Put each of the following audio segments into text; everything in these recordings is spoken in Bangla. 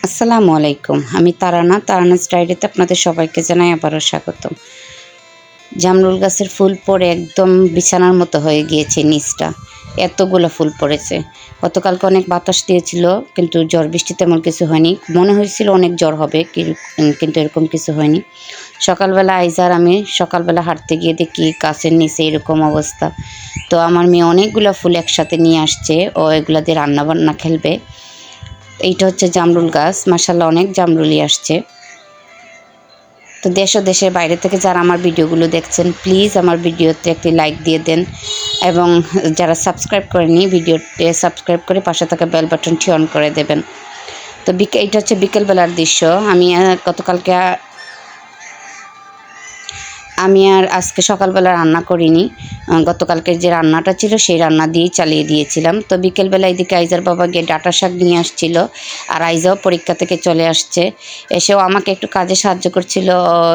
আসসালামু আলাইকুম। আমি তারানাস ডায়েরিতে আপনাদের সবাইকে জানাই আবারও স্বাগতম। জামরুল গাছের ফুল পড়ে একদম বিছানার মতো হয়ে গিয়েছে নিচটা। এতগুলো ফুল পড়েছে। গতকালকে অনেক বাতাস দিয়েছিল, কিন্তু ঝড় বৃষ্টি তেমন কিছু হয়নি। মনে হয়েছিল অনেক ঝড় হবে, কিন্তু এরকম কিছু হয়নি। সকালবেলা আমি সকালবেলা হাঁটতে গিয়ে দেখি গাছের নিচে এরকম অবস্থা। তো আমার মেয়ে অনেকগুলো ফুল একসাথে নিয়ে আসছে, ও এগুলা দিয়ে রান্নাবান্না খেলবে। এইটা হচ্ছে জামরুল গাছ, মাশাআল্লাহ অনেক জামরুলই আসছে। তো দেশ ও দেশের বাইরে থেকে যারা আমার ভিডিওগুলো দেখছেন, প্লিজ আমার ভিডিওতে একটি লাইক দিয়ে দেন, এবং যারা সাবস্ক্রাইব করেনি ভিডিওতে সাবস্ক্রাইব করে পাশে থাকা বেল বাটনটি অন করে দেবেন। তো এইটা হচ্ছে বিকেলবেলার দৃশ্য। আমি আর আজকে সকালবেলা রান্না করিনি। গতকালকের যে রান্নাটা ছিল সেই রান্না দিয়েই চালিয়ে দিয়েছিলাম। তো বিকেলবেলা এদিকে আইজার বাবা গিয়ে ডাঁটা শাক নিয়ে আসছিল, আর আইজাও পরীক্ষা থেকে চলে আসছে। এসেও আমাকে একটু কাজে সাহায্য করছিল,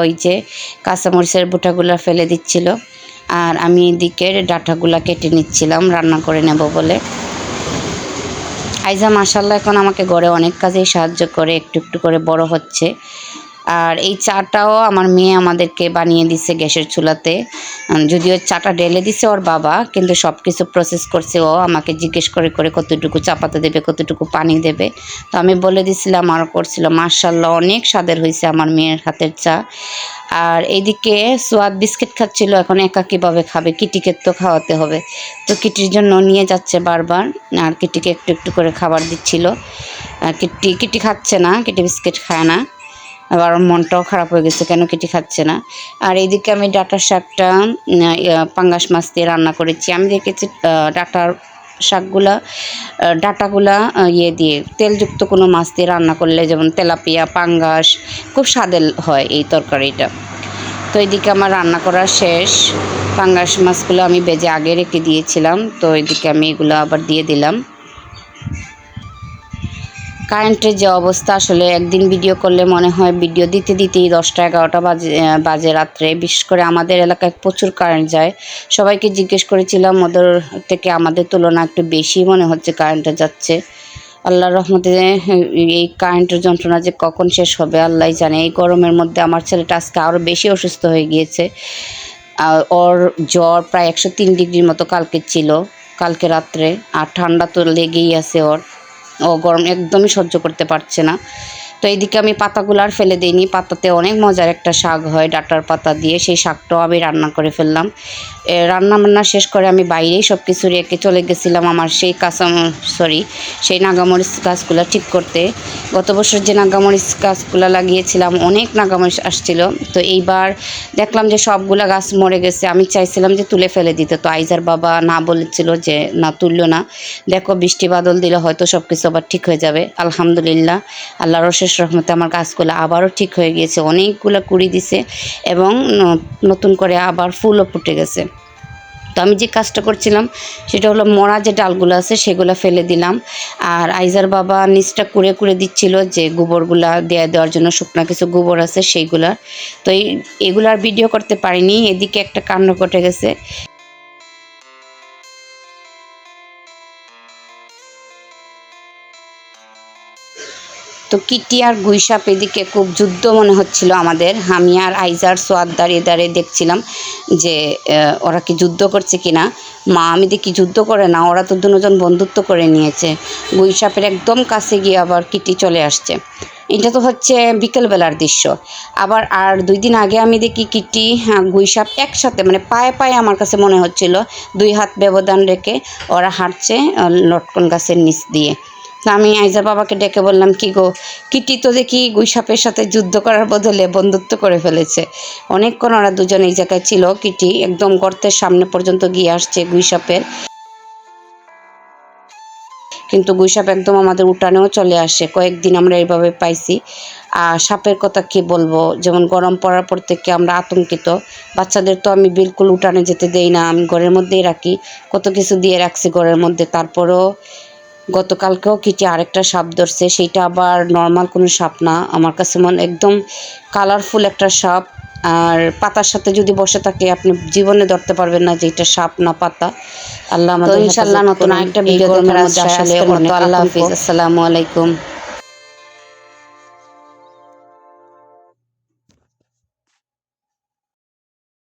ওই যে কাঁচামরিচের বুটাগুলো ফেলে দিচ্ছিল, আর আমি এদিকে ডাঁটাগুলো কেটে নিচ্ছিলাম রান্না করে নেব বলে। আইজা মাশাআল্লাহ এখন আমাকে ঘরে অনেক কাজেই সাহায্য করে, একটু একটু করে বড় হচ্ছে। আর এই চাটাও আমার মেয়ে আমাদেরকে বানিয়ে দিছে গ্যাসের চুলাতে। যদিও চাটা ঢেলে দিছে ওর বাবা, কিন্তু সব কিছু প্রসেস করছে ও। আমাকে জিজ্ঞেস করে করে কতটুকু চাপাতে দেবে, কতটুকু পানি দেবে। তো আমি বলে দিছিলাম, আর করছিল। মাশাআল্লাহ অনেক স্বাদের হয়েছে আমার মেয়ের হাতের চা। আর এইদিকে সোয়াদ বিস্কিট খাচ্ছিল, এখন একা কীভাবে খাবে, কিটিকে তো খাওয়াতে হবে। তো কিটির জন্য নিয়ে যাচ্ছে বারবার, আর কিটিকে একটু একটু করে খাবার দিচ্ছিল। কিটি খাচ্ছে না, কিটি বিস্কিট খায় না। আবার মনটাও খারাপ হয়ে গেছে, কেন কিটি খাচ্ছে না। আর এইদিকে আমি ডাঁটার শাকটা পাঙ্গাস মাছ দিয়ে রান্না করেছি। আমি দেখেছি ডাঁটাগুলা দিয়ে তেলযুক্ত কোনো মাছ দিয়ে রান্না করলে, যেমন তেলাপিয়া, পাঙ্গাস, খুব স্বাদের হয় এই তরকারিটা। তো এইদিকে আমার রান্না করা শেষ। পাঙ্গাস মাছগুলো আমি ভেজে আগে রেখে দিয়েছিলাম, তো এইদিকে আমি এগুলো আবার দিয়ে দিলাম। কারেন্টের যে অবস্থা, আসলে একদিন ভিডিও করলে মনে হয় ভিডিও দিতে দিতেই 10টা-11টা বাজে রাত্রে। বিশেষ করে আমাদের এলাকায় প্রচুর কারেন্ট যায়। সবাইকে জিজ্ঞেস করেছিলাম, ওদের থেকে আমাদের তুলনা একটু বেশি মনে হচ্ছে কারেন্টটা যাচ্ছে। আল্লাহর রহমতে এই কারেন্টের যন্ত্রণা যে কখন শেষ হবে আল্লাহই জানে। এই গরমের মধ্যে আমার ছেলেটা আজকে আরও বেশি অসুস্থ হয়ে গিয়েছে। ওর জ্বর প্রায় 103 ডিগ্রির মতো কালকে রাত্রে। আর ঠান্ডা তো লেগেই আছে ওর। ও গরম একদমই সহ্য করতে পারছে না। তো এইদিকে আমি পাতাগুলো আর ফেলে দিইনি। পাতাতে অনেক মজার একটা শাক হয় ডাঁটার পাতা দিয়ে, সেই শাকটাও আমি রান্না করে ফেললাম। রান্না শেষ করে আমি বাইরেই সব কিছু রেখে চলে গেছিলাম আমার সেই নাগামরিচ গাছগুলো ঠিক করতে। গত বছর যে নাগামরিচ গাছগুলো লাগিয়েছিলাম, অনেক নাগামরিচ আসছিল। তো এইবার দেখলাম যে সবগুলা গাছ মরে গেছে। আমি চাইছিলাম যে তুলে ফেলে দিতে, তো আইজার বাবা না বলেছিল যে না, তুললো না। দেখো বৃষ্টি বাদল দিলে হয়তো সব কিছু আবার ঠিক হয়ে যাবে। আলহামদুলিল্লাহ, আল্লাহর অশেষ রহমতে আমার গাছগুলো আবারও ঠিক হয়ে গিয়েছে। অনেকগুলো কুড়ি দিছে, এবং নতুন করে আবার ফুলও ফুটে গেছে। তো আমি যে কাজটা করছিলাম সেটা হলো, মরা যে ডালগুলো আছে সেগুলো ফেলে দিলাম। আর আইজার বাবা নিচটা কুড়ে কুড়ে দিচ্ছিল, যে গোবরগুলা দেওয়ার জন্য শুকনা কিছু গোবর আছে সেইগুলা। তো এগুলার ভিডিও করতে পারিনি। এদিকে একটা কাণ্ড ঘটে গেছে। তো কিটি আর গুইসাপ এদিকে খুব যুদ্ধ মনে হচ্ছিল আমাদের। আমি আর আইজার সোয়াদ দাঁড়িয়ে দেখছিলাম যে ওরা কি যুদ্ধ করছে কিনা। আমি দেখি যুদ্ধ করে না, ওরা তো দুজন বন্ধুত্ব করে নিয়েছে। গুইসাপের একদম কাছে গিয়ে আবার কিটি চলে আসছে। এটা তো হচ্ছে বিকেলবেলার দৃশ্য। আবার আর 2 দিন আগে আমি দেখি কিটি গুইসাপ একসাথে, মানে পায়ে পায়ে আমার কাছে মনে হচ্ছিল 2 হাত ব্যবধান রেখে ওরা হাঁটছে লটকন গাছের নিচ দিয়ে। আমি আইজার বাবাকে ডেকে বললাম, কি গো, কিটি তো দেখি গুইসাপের সাথে যুদ্ধ করার বদলে বন্ধুত্ব করে ফেলেছে। অনেকক্ষণ ওরা দুজন এই জায়গায় ছিল। কিটি একদম গর্তের সামনে পর্যন্ত গিয়ে আসছে গুইসাপের, কিন্তু গুইসাপ একদম আমাদের উঠানেও চলে আসে। কয়েকদিন আমরা এইভাবে পাইছি। আর সাপের কথা কি বলবো, যেমন গরম পড়ার পর থেকে আমরা আতঙ্কিত। বাচ্চাদের তো আমি বিলকুল উঠানে যেতে দেই না, আমি ঘরের মধ্যেই রাখি। কত কিছু দিয়ে রাখছি ঘরের মধ্যে। তারপরেও গতকালকেও কিটি আরেকটা সাপ ধরছে। সেইটা আবার নর্মাল কোনো সাপ না, আমার কাছে একদম কালারফুল একটা সাপ। আর পাতার সাথে যদি বসে থাকে আপনি জীবনে ধরতে পারবেন না যে এটা সাপ না পাতা। আল্লাহ আমাদের ইনশাআল্লাহ নতুন আরেকটা ভিডিও দেখার মধ্যে আসলে আল্লাহ হাফেজ, আসসালামু আলাইকুম।